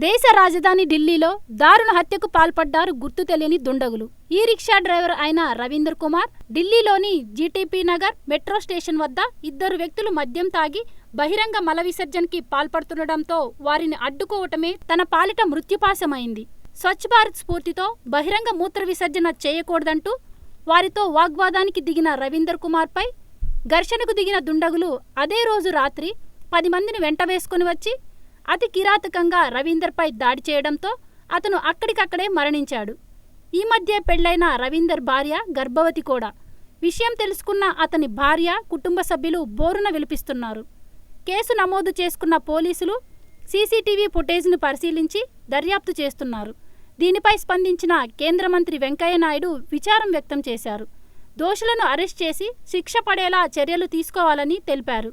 దేశ రాజధాని ఢిల్లీలో దారుణ హత్యకు పాల్పడ్డారు గుర్తు తెలియని దుండగులు. ఈ రిక్షా డ్రైవర్ అయిన రవీందర్ కుమార్ ఢిల్లీలోని జీటీపీ నగర్ మెట్రో స్టేషన్ వద్ద ఇద్దరు వ్యక్తులు మద్యం తాగి బహిరంగ మల విసర్జనకి పాల్పడుతుండటంతో వారిని అడ్డుకోవటమే తన పాలిట మృత్యుపాశమైంది. స్వచ్ఛ భారత్ స్ఫూర్తితో బహిరంగ మూత్ర విసర్జన చేయకూడదంటూ వారితో వాగ్వాదానికి దిగిన రవీందర్ కుమార్పై ఘర్షణకు దిగిన దుండగులు అదే రోజు రాత్రి 10 మందిని వెంట వేసుకుని వచ్చి అతి కిరాతకంగా రవీందర్పై దాడి చేయడంతో అతను అక్కడికక్కడే మరణించాడు. ఈ మధ్య పెళ్లైన రవీందర్ భార్య గర్భవతి కూడా. విషయం తెలుసుకున్న అతని భార్య, కుటుంబ సభ్యులు బోరున విలిపిస్తున్నారు. కేసు నమోదు చేసుకున్న పోలీసులు సీసీటీవీ ఫుటేజ్ను పరిశీలించి దర్యాప్తు చేస్తున్నారు. దీనిపై స్పందించిన కేంద్ర మంత్రి వెంకయ్యనాయుడు విచారం వ్యక్తం చేశారు. దోషులను అరెస్ట్ చేసి శిక్ష పడేలా చర్యలు తీసుకోవాలని తెలిపారు.